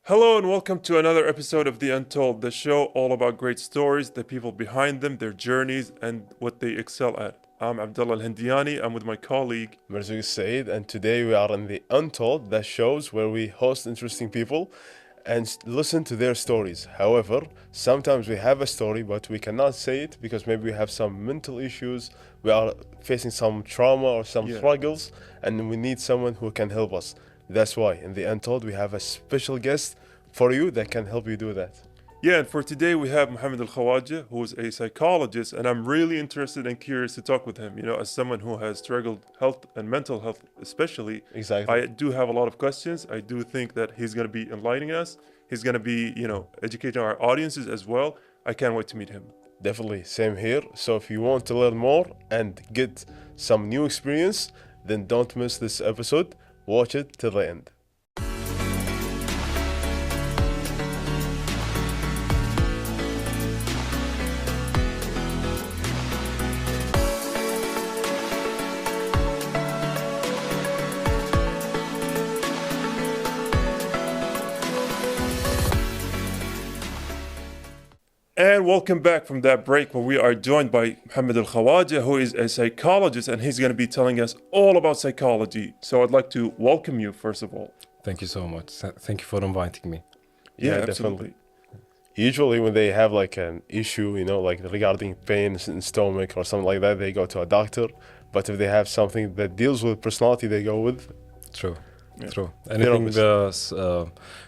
Hello and welcome to another episode of The Untold, the show all about great stories, the people behind them, their journeys, and what they excel at. I'm Abdullah Al-Hindiani. I'm with my colleague. Marzouk Said, and today we are in the Untold, the shows where we host interesting people and listen to their stories. However, sometimes we have a story, but we cannot say it because maybe we have some mental issues, we are facing some trauma or some struggles, and we need someone who can help us. That's why in the Untold we have a special guest for you that can help you do that. Yeah, and for today we have Mohammad AlKhawaja, who is a psychologist, and I'm really interested and curious to talk with him. You know, as someone who has struggled health and mental health especially, Exactly. I do have a lot of questions. I do think that he's going to be enlightening us. He's going to be, educating our audiences as well. I can't wait to meet him. Definitely, same here. So if you want to learn more and get some new experience, then don't miss this episode. Watch it till the end. And welcome back from that break where we are joined by Mohammad AlKhawaja, who is a psychologist, and he's going to be telling us all about psychology. So I'd like to welcome you, first of all. Thank you so much. Thank you for inviting me. Yeah, Definitely. absolutely. Usually when they have like an issue, like regarding pain in stomach or something like that, they go to a doctor. But if they have something that deals with personality, they go with True. Yeah. True. Anything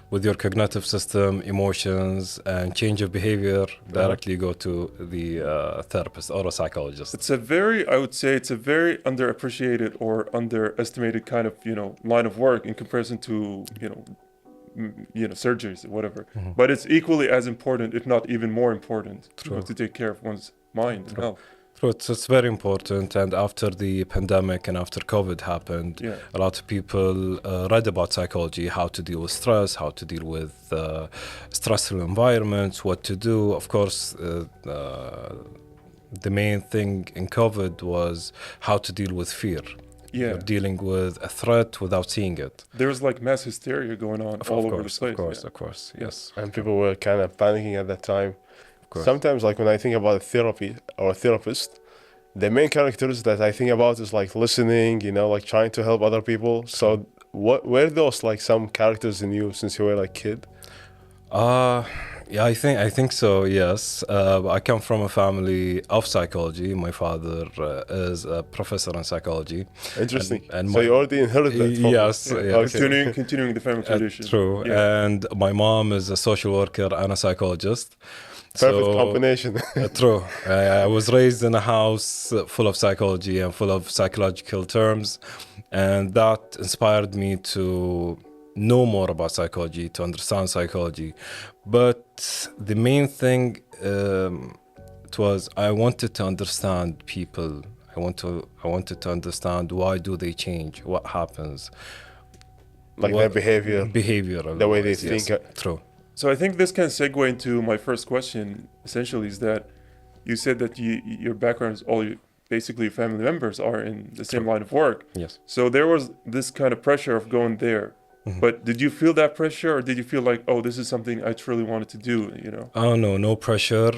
with your cognitive system, emotions, and change of behavior, directly go to the therapist or a psychologist. I would say it's a very underappreciated or underestimated kind of, line of work in comparison to, surgeries or whatever. Mhm. But it's equally as important, if not even more important, True. to take care of one's mind and True. health. True. It's very important. And after the pandemic and after COVID happened, Yeah. a lot of people read about psychology, how to deal with stress, how to deal with stressful environments, what to do. Of course, the main thing in COVID was how to deal with fear. Yeah. You're dealing with a threat without seeing it. There was like mass hysteria going on all over the place. Of course, yes. and people were kind of panicking at that time. Of course. Sometimes like when I think about therapy or a therapist, the main characters that I think about is like listening, like trying to help other people. So what were those like some characters in you since you were like kid? Yeah, I think so. Yes, I come from a family of psychology. My father is a professor in psychology. Interesting. And so you already inherited that from yes, Yeah. yes. Okay. Continuing the family tradition. True. Yeah. And my mom is a social worker and a psychologist. Perfect combination. True. I was raised in a house full of psychology and full of psychological terms, and that inspired me to know more about psychology, to understand psychology. But the main thing it was I wanted to understand people. I wanted to understand why do they change, what happens, Like their behavior, the way they yes. think. True. So I think this can segue into my first question, essentially, is that you said that your backgrounds, basically your family members are in the same line of work. Yes. So there was this kind of pressure of going there. Mhm. But did you feel that pressure, or did you feel like, oh, this is something I truly wanted to do, Oh, no pressure.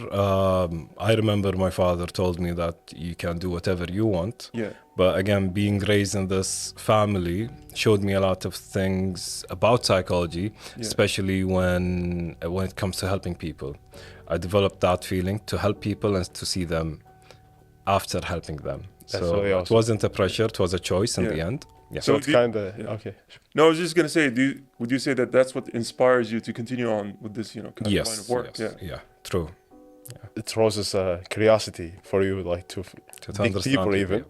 I remember my father told me that you can do whatever you want. Yeah. But again, being raised in this family showed me a lot of things about psychology, Yeah. especially when it comes to helping people. I developed that feeling to help people and to see them after helping them. That's So really it awesome. wasn't a pressure, it was a choice in Yeah. the end. Yeah. So So it's do you- kind of yeah. okay. No, I was just going to say, would you say that that's what inspires you to continue on with this, kind of line Yes, of work? yes, yeah, true. It raises curiosity for you, like to dig understand deeper it, even. yeah.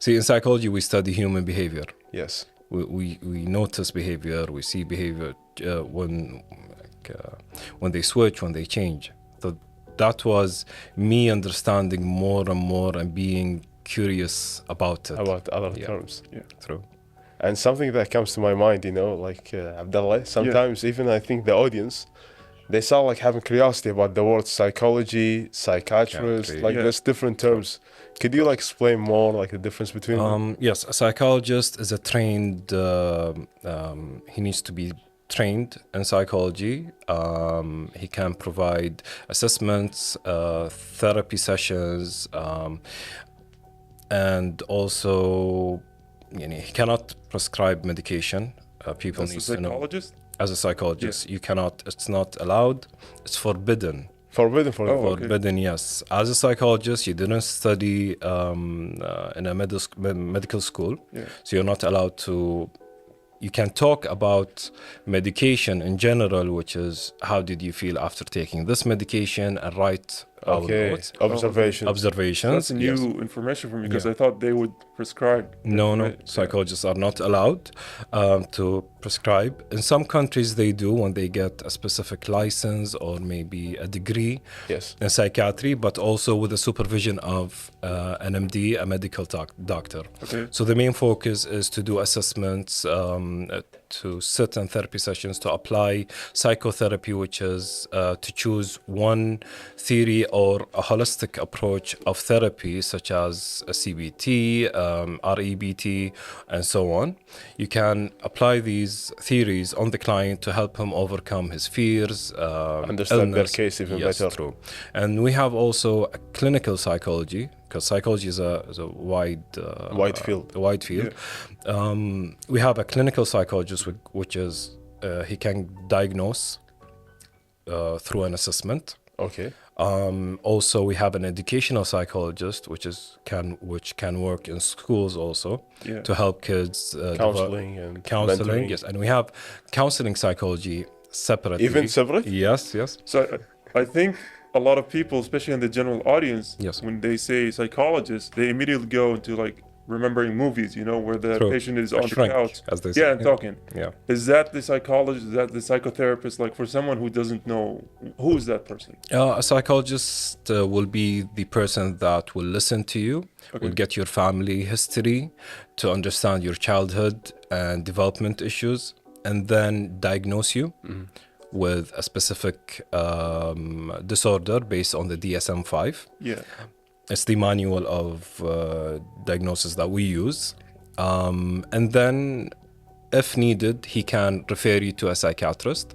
See, in psychology, we study human behavior. Yes. We notice behavior, we see behavior when they switch, when they change. So that was me understanding more and more and being curious about it. About other Yeah. terms. True. And something that comes to my mind, like Abdullah, sometimes even I think the audience, they sound like having curiosity about the word psychology, psychiatrist, Psychiatry. like Yeah. there's different terms. Could you like explain more like the difference between them? Yes, a psychologist is a trained, he needs to be trained in psychology. He can provide assessments, therapy sessions, and also he cannot prescribe medication. People As a need to know. psychologist? As a psychologist, you cannot. It's not allowed. It's forbidden. Forbidden for Oh, okay. Forbidden, yes. As a psychologist, you didn't study in a medical school, Yeah. so you're not allowed to. You can talk about medication in general, which is how did you feel after taking this medication, and write our Okay. notes, Observations. observations. That's new yes. information for me because I thought they would prescribe. No, no. Right, yeah. Psychologists are not allowed to prescribe. In some countries, they do when they get a specific license or maybe a degree Yes. in psychiatry, but also with the supervision of an MD, a medical doctor. Okay. So the main focus is to do assessments, to sit in therapy sessions, to apply psychotherapy, which is to choose one theory or a holistic approach of therapy, such as a CBT, REBT, and so on. You can apply these theories on the client to help him overcome his fears, Understand their case even better. True. And we have also a clinical psychology, because psychology is a wide Wide field. wide field. We have a clinical psychologist, which is he can diagnose through an assessment. Okay. Also, we have an educational psychologist, which can work in schools also Yeah. to help kids. Counseling and Counseling, mentoring. yes, and we have counseling psychology separately. Even separate? Yes, yes. So I think a lot of people, especially in the general audience, Yes. when they say psychologist, they immediately go into like remembering movies, where the True. patient is A on the shrink, couch. as they say. Yeah, and talking. Yeah. Is that the psychologist? Is that the psychotherapist? Like for someone who doesn't know, who is that person? A psychologist will be the person that will listen to you, will get your family history to understand your childhood and development issues, and then diagnose you with a specific disorder based on the DSM-5. Yeah. It's the manual of diagnosis that we use. And then, if needed, he can refer you to a psychiatrist,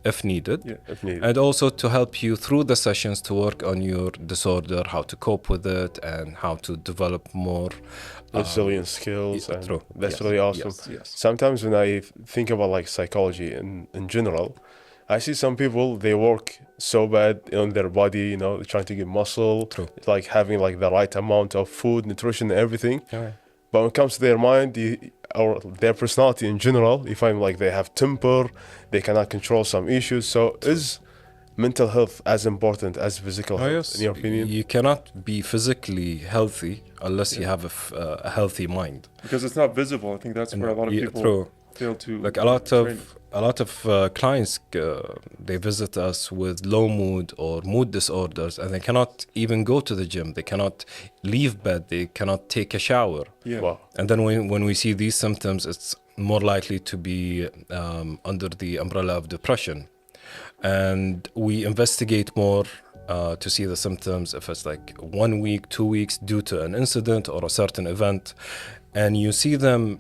if needed. Yeah. If needed. And also to help you through the sessions to work on your disorder, how to cope with it, and how to develop more. Resilient skills. yeah, And true. that's Yes, really awesome. yes. Sometimes when I think about like psychology in general, I see some people, they work so bad on their body, they're trying to get muscle, True. like having like the right amount of food, nutrition, and everything. Yeah. But when it comes to their mind or their personality in general, you find like they have temper, they cannot control some issues. So is mental health as important as physical health, in your opinion? You cannot be physically healthy unless you have a healthy mind. Because it's not visible. I think that's where a lot of Yeah, people true. fail to. Like train. a lot of clients, they visit us with low mood or mood disorders, and they cannot even go to the gym. They cannot leave bed. They cannot take a shower. Yeah. Wow. And then when we see these symptoms, it's more likely to be under the umbrella of depression. And we investigate more to see the symptoms, if it's like 1 week, 2 weeks due to an incident or a certain event. And you see them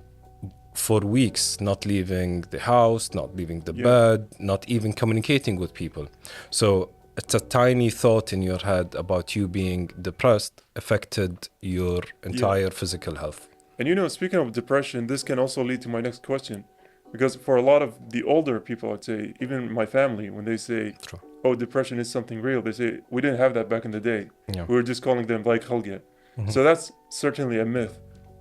for weeks not leaving the house, not leaving the bed, not even communicating with people. So it's a tiny thought in your head about you being depressed affected your entire physical health. And speaking of depression, this can also lead to my next question. Because for a lot of the older people, I'd say, even my family, when they say, True. oh, depression is something real, they say, we didn't have that back in the day. Yeah. We were just calling them AlKhawaja. So that's certainly a myth.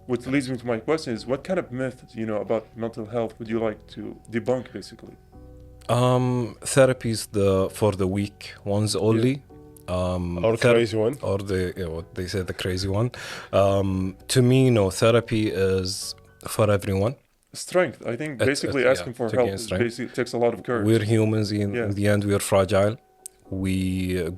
Which leads me to my question is, what kind of myth, about mental health would you like to debunk, basically? Therapy is for the weak ones only. Or crazy one. Or what they say, the crazy one. To me, no, therapy is for everyone. Strength. I think It's- basically it's- asking yeah, for to help gain is strength. takes a lot of courage. We're humans. In Yeah. the end, we are fragile. We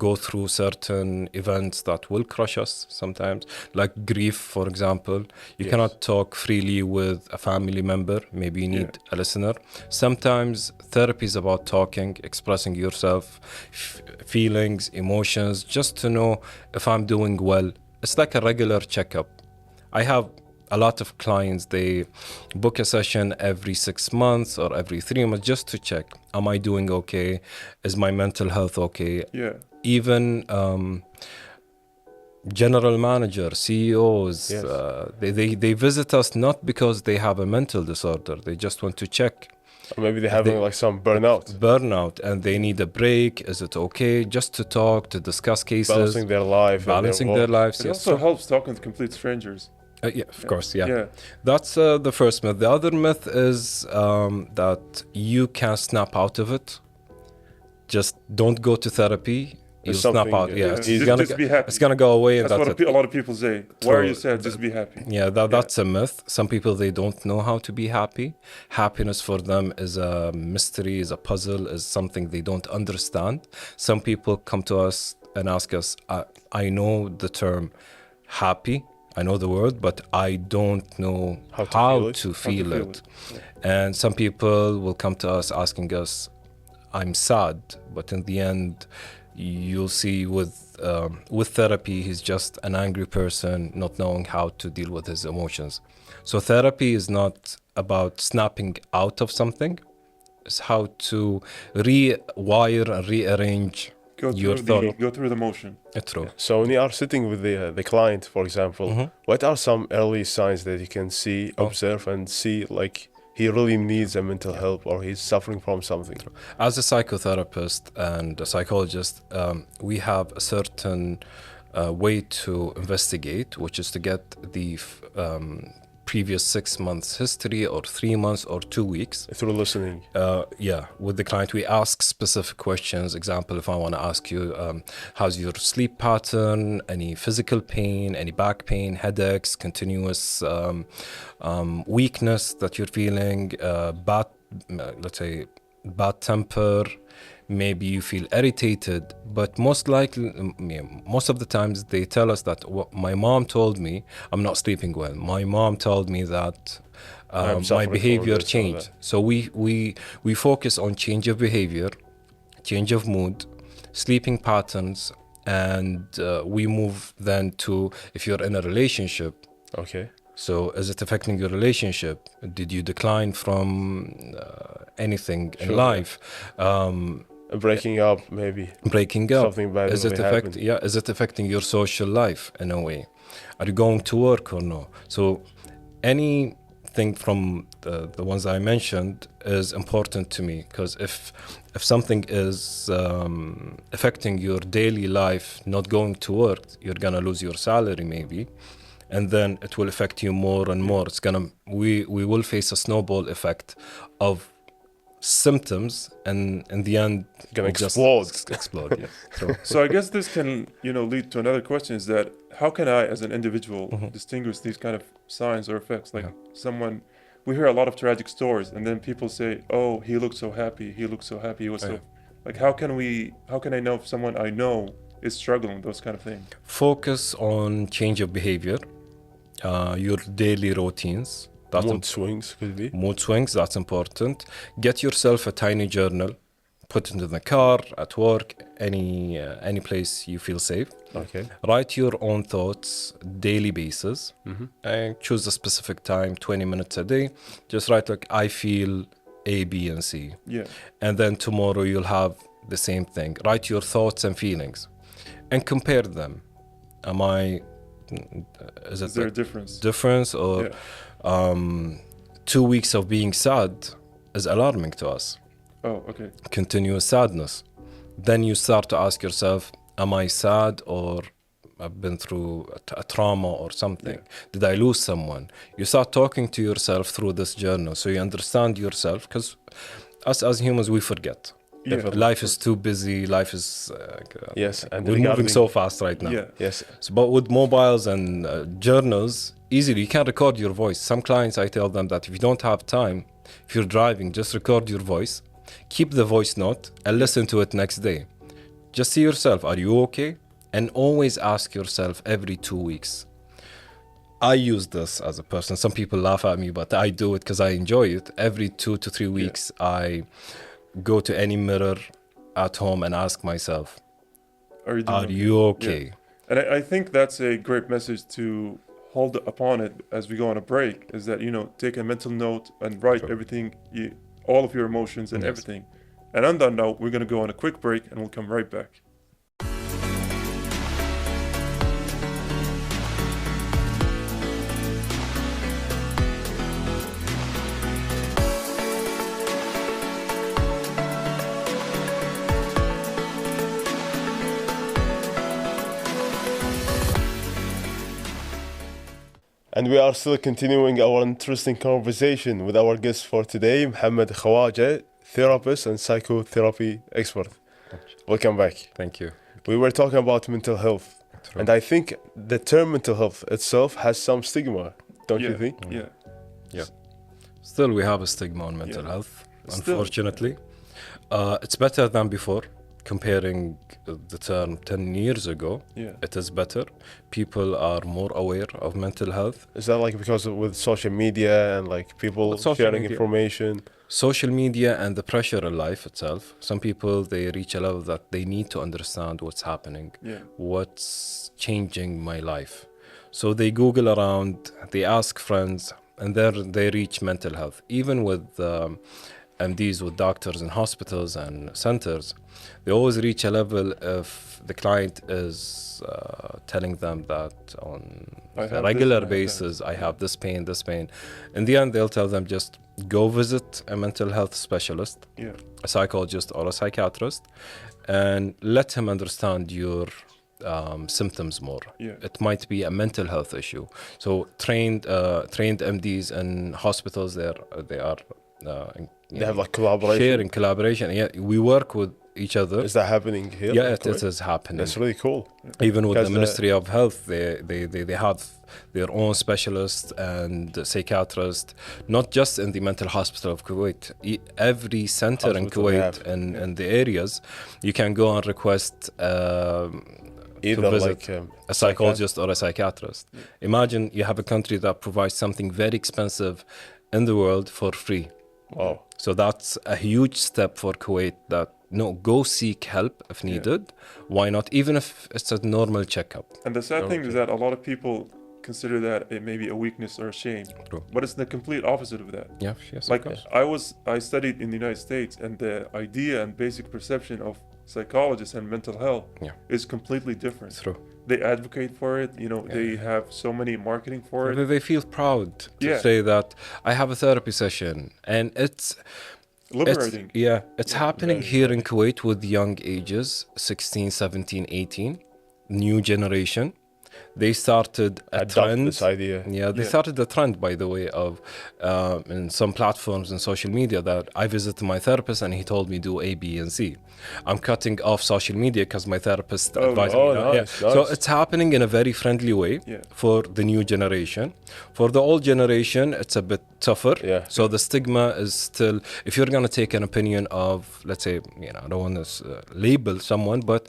go through certain events that will crush us sometimes, like grief, for example. You Yes. cannot talk freely with a family member. Maybe you need a listener. Sometimes therapy is about talking, expressing yourself, feelings, emotions, just to know if I'm doing well. It's like a regular checkup. I have a lot of clients, they book a session every 6 months or every 3 months just to check, am I doing okay? Is my mental health okay? Yeah. Even general managers, CEOs, Yes. they visit us not because they have a mental disorder. They just want to check Or maybe they're having like some burnout. and they need a break. Is it okay? Just to talk, to discuss cases, Balancing their life balancing and their work. lives. It Yes. also helps talking to complete strangers. Yeah, of course, yeah. Yeah. That's the first myth. The other myth is that you can snap out of it. Just don't go to therapy. You'll It's snap something, out. yeah, Yeah, it's it's easy. gonna Just be happy. it's gonna go away, and That's that's what it. a lot of people say. Why are you True. sad? Just be happy. Yeah, that's a myth. Some people, they don't know how to be happy. Happiness for them is a mystery, is a puzzle, is something they don't understand. Some people come to us and ask us, I know the term happy, I know the word, but I don't know How how to feel it. to feel feel it. it. And some people will come to us asking us, I'm sad, but in the end, you'll see with therapy, he's just an angry person, not knowing how to deal with his emotions. So therapy is not about snapping out of something; it's how to rewire and rearrange your thought. Go through the motion. True. So when you are sitting with the client, for example, what are some early signs that you can see, observe, and see like he really needs a mental help or he's suffering from something? As a psychotherapist and a psychologist, we have a certain way to investigate, which is to get the previous 6 months history, or 3 months, or 2 weeks. Through listening. Yeah, with the client, we ask specific questions. Example, if I want to ask you, how's your sleep pattern, any physical pain, any back pain, headaches, continuous weakness that you're feeling, bad, let's say, bad temper, maybe you feel irritated, but most likely, most of the times they tell us that my mom told me I'm not sleeping well. My mom told me that I'm my suffering behavior from this or changed. that. So we focus on change of behavior, change of mood, sleeping patterns, and we move then to if you're in a relationship. Okay. So is it affecting your relationship? Did you decline from anything in Sure, life? Breaking up, maybe. Breaking up. Something bad Is it really happened. is it affecting your social life in a way? Are you going to work or no? So anything from the ones I mentioned is important to me, because if something is affecting your daily life, not going to work, you're gonna lose your salary maybe, and then it will affect you more and more. It's gonna we will face a snowball effect of symptoms, and in the end Gonna we'll just explode. Yeah. So I guess this can, lead to another question: is that how can I, as an individual, distinguish these kind of signs or effects? Like someone, we hear a lot of tragic stories, and then people say, "Oh, he looked so happy. He looked so happy. He was so." Like, how can I know if someone I know is struggling? Those kind of things. Focus on change of behavior, your daily routines. Mood swings could be. Mood swings, that's important. Get yourself a tiny journal, put it in the car, at work, any place you feel safe. Okay. Write your own thoughts daily basis. And choose a specific time, 20 minutes a day. Just write like, I feel A, B, and C. Yeah. And then tomorrow you'll have the same thing. Write your thoughts and feelings and compare them. Is there a difference? Or Yeah. 2 weeks of being sad is alarming to us. Oh, okay. Continuous sadness. Then you start to ask yourself, am I sad, or I've been through a trauma or something? Did I lose someone? You start talking to yourself through this journal, so you understand yourself, because us as humans, we forget. Yeah. Life is too busy. Life is Yes, and we're moving so fast right now. Yeah. Yes. So, but with mobiles and journals, easily you can record your voice. Some clients, I tell them that if you don't have time, if you're driving, just record your voice, keep the voice note, and listen to it next day. Just see yourself, are you okay? And always ask yourself every 2 weeks. I use this as a person. Some people laugh at me, but I do it because I enjoy it. Every 2 to 3 weeks, I go to any mirror at home and ask myself, Are you are doing you okay? okay? Yeah. And I think that's a great message to hold upon it as we go on a break is that, take a mental note and write everything, all of your emotions and everything. And on that note, we're going to go on a quick break and we'll come right back. And we are still continuing our interesting conversation with our guest for today, Mohammad AlKhawaja, therapist and psychotherapy expert. Welcome back. Thank you. We were talking about mental health. True. And I think the term mental health itself has some stigma, don't you think? Yeah. Still, we have a stigma on mental health, unfortunately. It's better than before. Comparing the term 10 years ago, it is better. People are more aware of mental health. Is that like because with social media and like people sharing information? Social media and the pressure in life itself. Some people, they reach a level that they need to understand what's happening, what's changing my life. So they Google around, they ask friends, and then they reach mental health. Even with MDs, with doctors in hospitals and centers, they always reach a level if the client is telling them that on a regular basis, I have this pain. In the end, they'll tell them just go visit a mental health specialist, a psychologist or a psychiatrist, and let him understand your symptoms more. It might be a mental health issue. So trained MDs in hospitals, they have like collaboration. Yeah, we work with each other. Is that happening here? Yeah, it is happening. That's really cool. Even with the Ministry of Health, they have their own specialists and psychiatrists, not just in the mental hospital of Kuwait. Every center in Kuwait and the areas, you can go and request either like a psychologist or a psychiatrist. Imagine you have a country that provides something very expensive in the world for free. Wow. So that's a huge step for Kuwait that, go seek help if needed. Why not? Even if it's a normal checkup. And the sad thing is that a lot of people consider that it may be a weakness or a shame. True. But it's the complete opposite of that. Yes, like I studied in the United States, and the idea and basic perception of psychologists and mental health is completely different. True. They advocate for it, they have so many marketing for it. They feel proud to say that I have a therapy session, and it's liberating. It's happening here in Kuwait with young ages, 16, 17, 18, new generation. They started a trend. This idea. They started a trend, by the way, of in some platforms and social media that I visited my therapist and he told me do A, B, and C. I'm cutting off social media because my therapist advised me. Nice. So it's happening in a very friendly way for the new generation. For the old generation, it's a bit tougher. So the stigma is still, if you're going to take an opinion of, let's say, I don't want to label someone, but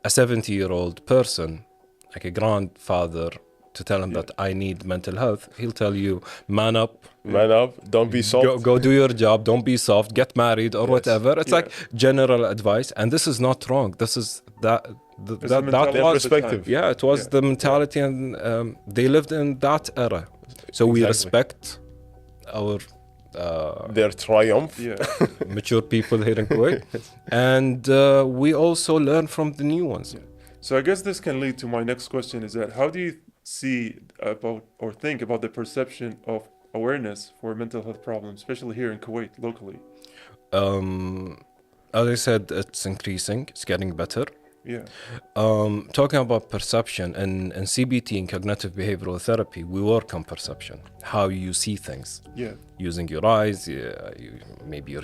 a 70-year-old person, like a grandfather, to tell him that I need mental health, he'll tell you, man up, don't be soft, go do your job, don't be soft, get married or whatever. It's like general advice, and this is not wrong. This is that was perspective. It was the mentality, and they lived in that era. So we respect our their triumph, mature people here in Kuwait, and we also learn from the new ones. So I guess this can lead to my next question, is that how do you see about or think about the perception of awareness for mental health problems, especially here in Kuwait, locally? As I said, it's increasing, it's getting better. Talking about perception, and CBT, in cognitive behavioral therapy, we work on perception, how you see things. Using your eyes, maybe you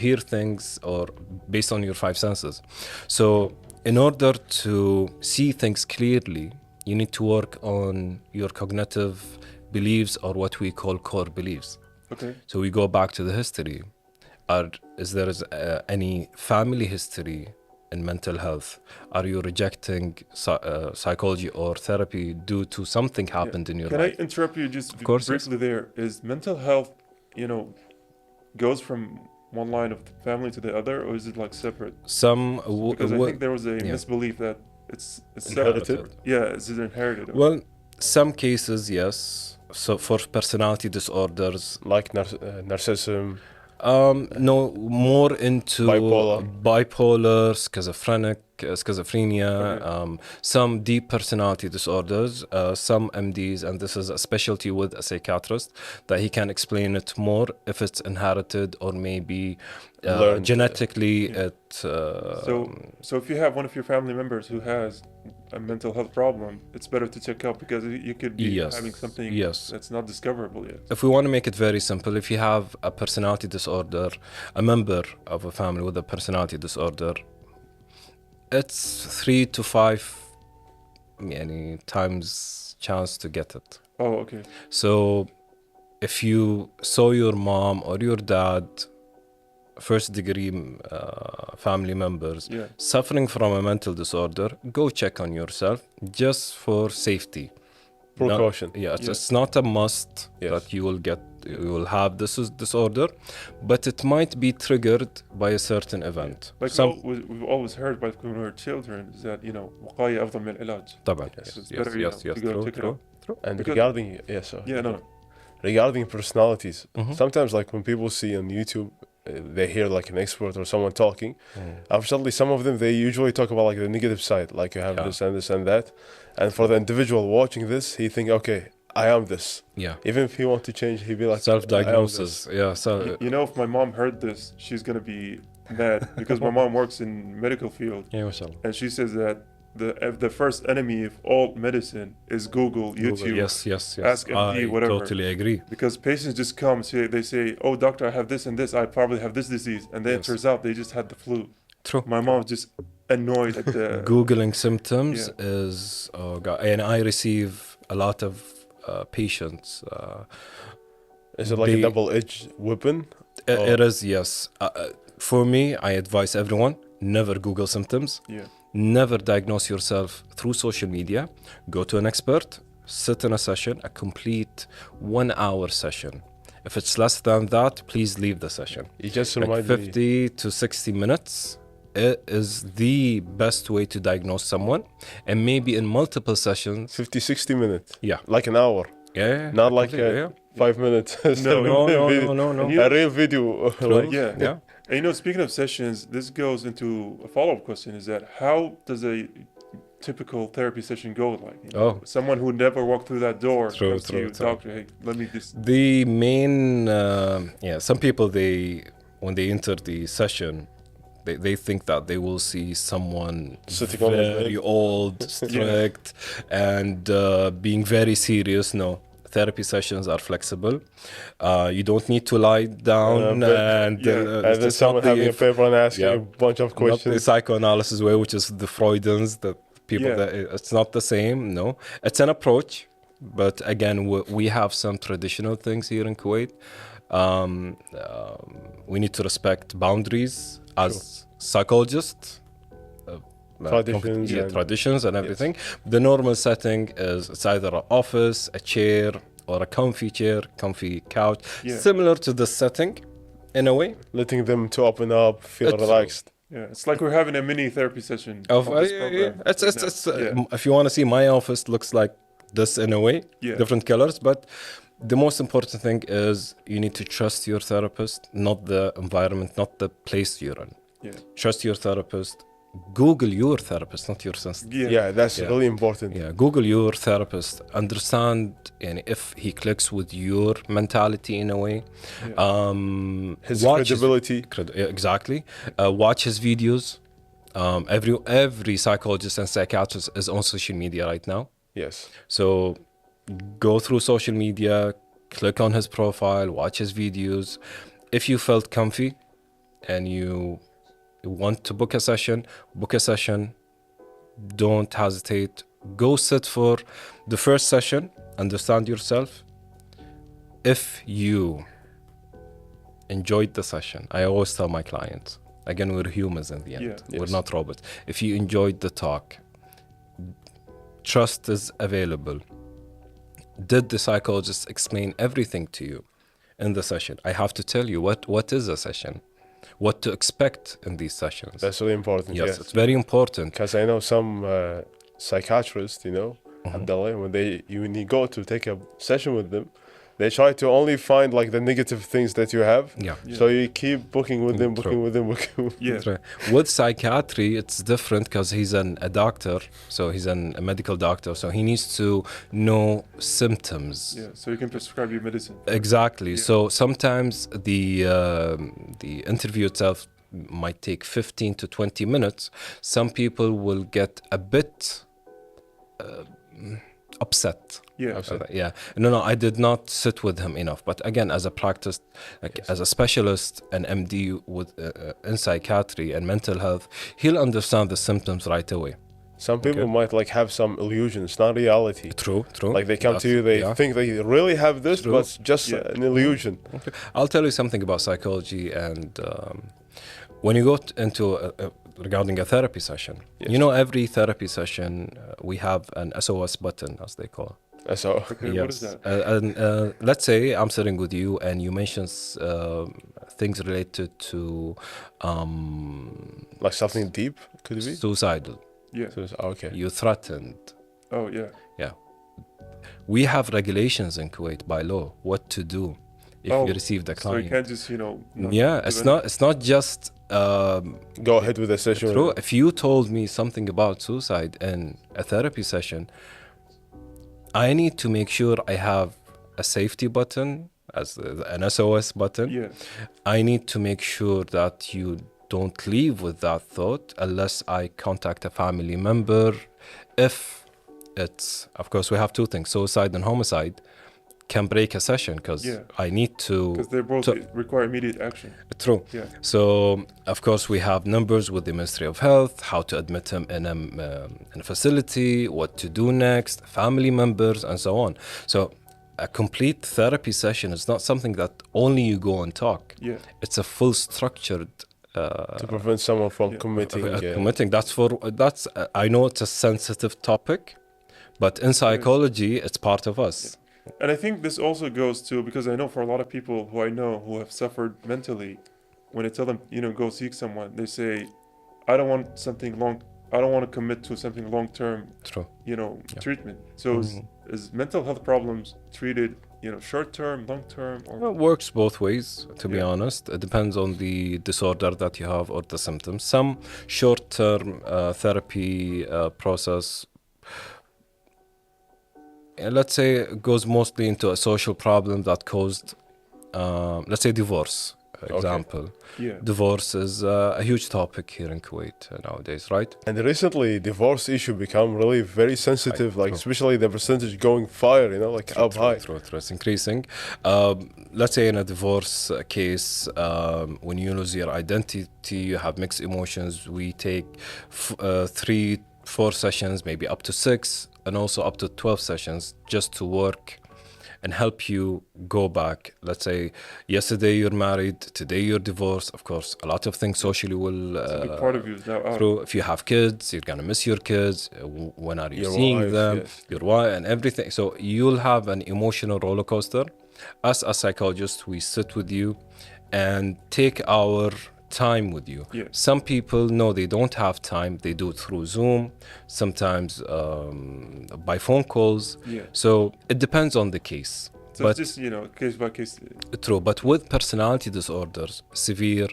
hear things, or based on your five senses. So in order to see things clearly, you need to work on your cognitive beliefs, or what we call core beliefs. So we go back to the history. Is there any family history in mental health? Are you rejecting psychology or therapy due to something happened in your life? Can I interrupt you just briefly there? Is mental health, goes from one line of the family to the other, or is it like separate? Because I think there was a misbelief that it's inherited. separate. Is it inherited? Well, Some cases, yes. So for personality disorders, Like narcissism, no, more into bipolar, schizophrenia, Okay. some deep personality disorders, some MDs, and this is a specialty with a psychiatrist that he can explain it more if it's inherited or maybe Learned. genetically. Yeah. It So if you have one of your family members who has a mental health problem, it's better to check out because you could be Yes, having something yes. that's not discoverable yet. If we want to make it very simple, if you have a personality disorder, a member of a family with a personality disorder, it's 3 to 5 times chance to get it. Oh, okay. So if you saw your mom or your dad, first degree family members, Yeah. suffering from a mental disorder, go check on yourself just for safety. Precaution. It's not a must that you will have this disorder, but it might be triggered by a certain event. Like we've always heard by when we were children is that, وقاية أفضل من العلاج. طبعا. So it's Yes, better, yes, to go check it out. And Because- regarding, yes, sir. Yeah, no. Regarding personalities, Mhm. sometimes like when people see on YouTube, they hear like an expert or someone talking. Unfortunately, some of them, they usually talk about like the negative side, like you have this and this and that. And for the individual watching this, he think, okay, I am this. Yeah. Even if he want to change, he'd be like, Self-diagnosis. Yeah. So If my mom heard this, she's gonna be mad because my mom works in medical field, yeah, mashallah. and she says that the first enemy of all medicine is Google, YouTube. Yes. Ask MD, whatever. Totally agree. Because patients just come, they say, "Oh, doctor, I have this and this. I probably have this disease," and then it Yes. turns out they just had the flu. True. My mom's just annoyed at the Googling symptoms is, oh God, and I receive a lot of patients. is it like they- a double-edged weapon? It is, yes. For me, I advise everyone, never Google symptoms. Yeah. Never diagnose yourself through social media. Go to an expert, sit in a session, a complete 1 hour session. If it's less than that, please leave the session. You just Like remind me. 50 to 60 minutes. It is the best way to diagnose someone, and maybe in multiple sessions. 50, 60 minutes. Yeah. Like an hour. Yeah. Not like completely, 5 minutes. No. A real video. like, Yeah. And speaking of sessions, this goes into a follow-up question: is that how does a typical therapy session go? Like, someone who never walked through that door comes to you, doctor, hey, let me just. The main, some people when they enter the session, they think that they will see someone Sitting on the very old, strict, and being very serious. No. Therapy sessions are flexible. You don't need to lie down and then it's someone not having a paper and asking you a bunch of not the questions. psychoanalysis way, which is the Freudians, that people that it's not the same. No, it's an approach, but again, we have some traditional things here in Kuwait. We need to respect boundaries as psychologists. Traditions and everything. The normal setting is it's either an office, a chair, or a comfy chair, comfy couch, similar to the setting in a way. Letting them to open up, feel relaxed. Yeah, it's like we're having a mini therapy session. If you want to see my office, looks like this in a way, different colors, but the most important thing is you need to trust your therapist, not the environment, not the place you're in. Trust your therapist. Google your therapist, not your sense. That's really important. Google your therapist. Understand if he clicks with your mentality in a way. His credibility. Exactly. Watch his videos. Every psychologist and psychiatrist is on social media right now. Yes. So go through social media, click on his profile, watch his videos. If you felt comfy and you want to book a session, don't hesitate. Go sit for the first session, understand yourself. If you enjoyed the session, I always tell my clients, again, we're humans in the end, we're not robots. If you enjoyed the talk, trust is available. Did the psychologist explain everything to you in the session? I have to tell you what is a session, what to expect in these sessions. That's really important. Yes, it's very important. Because I know some psychiatrists, Abdullah, when you go to take a session with them, they try to only find like the negative things that you have. Yeah. So you keep booking with them, True. booking with them, booking with them. Yeah. That's right. With psychiatry, it's different because he's a doctor, so he's a medical doctor, so he needs to know symptoms. Yeah. So you can prescribe your medicine. Exactly. Yeah. So sometimes the interview itself might take 15 to 20 minutes. Some people will get a bit upset. Yeah. Upset. Yeah. No, I did not sit with him enough. But again, as a practice, like Yes. as a specialist, an MD with in psychiatry and mental health, he'll understand the symptoms right away. Some people Okay. might like have some illusions, not reality. True. Like they come to you, they think they really have this, True. but it's just Yeah. an illusion. Okay. I'll tell you something about psychology, and when you go into regarding a therapy session, Yes. you know, every therapy session we have an SOS button, as they call it. So Okay. What is that? And let's say I'm sitting with you and you mention things related to like something deep could it be? suicidal. Yeah. So okay. You threatened. Oh yeah. We have regulations in Kuwait by law what to do if Oh, you receive the So you client. can't just not Yeah, do it's anything. not just Go ahead with the session. true. If you told me something about suicide in a therapy session, I need to make sure I have a safety button as an SOS button. Yeah. I need to make sure that you don't leave with that thought unless I contact a family member. If it's, of course, we have two things: suicide and homicide can break a session because Yeah. I need to. Because they both So- require immediate action. True. Yeah. So, of course, we have numbers with the Ministry of Health, how to admit him in a facility, what to do next, family members, and so on. So, a complete therapy session is not something that only you go and talk. Yeah. It's a full structured to prevent someone from Yeah. committing. committing. That's I know it's a sensitive topic, but in psychology, it's part of us. And I think this also goes to, because I know for a lot of people who I know who have suffered mentally, when I tell them, go seek someone, they say, I don't want I don't want to commit to something long-term, True. treatment. So is mental health problems treated, short-term, long-term, or It works both ways, to be Yeah. honest. It depends on the disorder that you have or the symptoms. Some short-term therapy process, let's say, goes mostly into a social problem that caused, let's say, divorce. Example. yeah. Divorce is a huge topic here in Kuwait nowadays, right? And recently, divorce issue become really very sensitive, like true. especially the percentage going fire, like up high. True, it's increasing. Let's say in a divorce case, when you lose your identity, you have mixed emotions. We take 3-4 sessions, maybe up to 6, and also up to 12 sessions just to work and help you go back. Let's say yesterday you're married, today you're divorced. Of course, a lot of things socially will. A big part of you is now out. Through, if you have kids, you're gonna miss your kids. When are you Your seeing wife, them? yes. Your wife and everything. So you'll have an emotional roller coaster. Us as psychologists, we sit with you and take our time with you. Yeah. Some people know they don't have time. They do it through Zoom, sometimes by phone calls. Yeah. So it depends on the case. So But- it's just, case by case. True, but with personality disorders, severe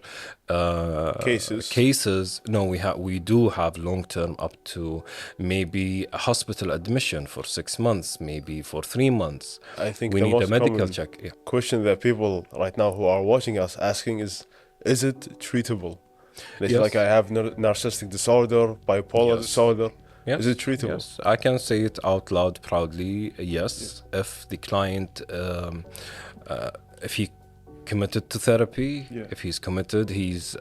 cases, no, we do have long term up to maybe a hospital admission for 6 months, maybe for 3 months. I think We the need most a medical common check. Yeah. question that people right now who are watching us asking is it treatable? They say Yes. like I have narcissistic disorder, bipolar Yes. disorder. Yes. Is it treatable? Yes, I can say it out loud proudly. Yes, if the client, if he committed to therapy, Yeah. if he's committed, he's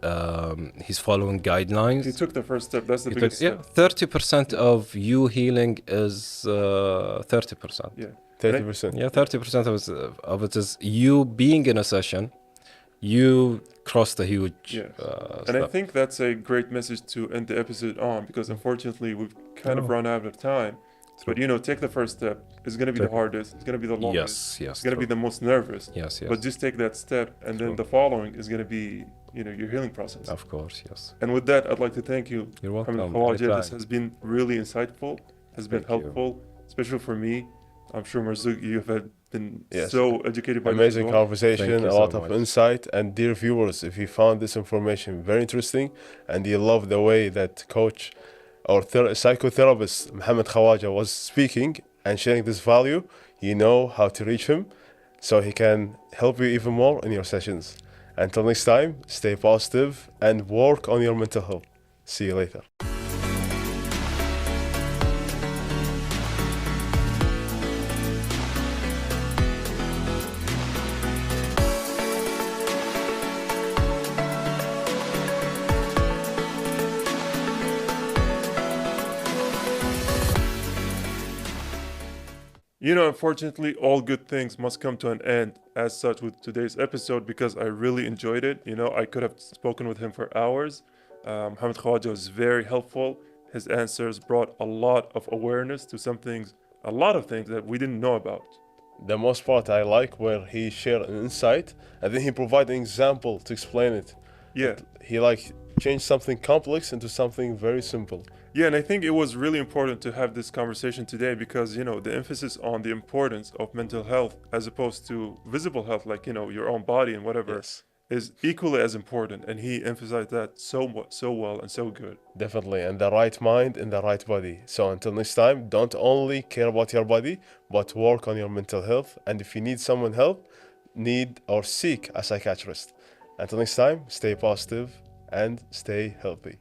following guidelines. He took the first step. That's the He biggest took- step. 30% of you healing is 30%. Yeah. 30%. Yeah, 30% of it is you being in a session. You crossed a huge Yeah. And I step. think that's a great message to end the episode on, because unfortunately we've kind of run out of time. But take the first step. It's going to be the hardest. It's going to be the longest. Yes, It's going to be the most nervous. yes, yes. But just take that step, and then the following is going to be, your healing process. Of course, yes. And with that, I'd like to thank you. You're welcome. Mohammad Khawaja. Anytime. This has been really insightful, has been Thank you. helpful. especially for me. I'm sure Marzouk, you have been Yes. so educated by this as Amazing well. conversation, Thank you a so lot of much. insight. And dear viewers, if you found this information very interesting and you love the way that coach or psychotherapist Mohammad Khawaja was speaking and sharing this value, you know how to reach him so he can help you even more in your sessions. Until next time, stay positive and work on your mental health. See you later. You know, unfortunately, all good things must come to an end as such with today's episode because I really enjoyed it. You know, I could have spoken with him for hours. Mohammad Khawaja was very helpful. His answers brought a lot of awareness to some things, a lot of things that we didn't know about. The most part I like where he shared an insight and then he provided an example to explain it. Yeah. He like changed something complex into something very simple. Yeah, and I think it was really important to have this conversation today because, you know, the emphasis on the importance of mental health as opposed to visible health, like, you know, your own body and whatever, Yes. is equally as important. And he emphasized that so well and so good. Definitely, and the right mind in the right body. So until next time, don't only care about your body, but work on your mental health. And if you need someone help, need or seek a psychiatrist. Until next time, stay positive and stay healthy.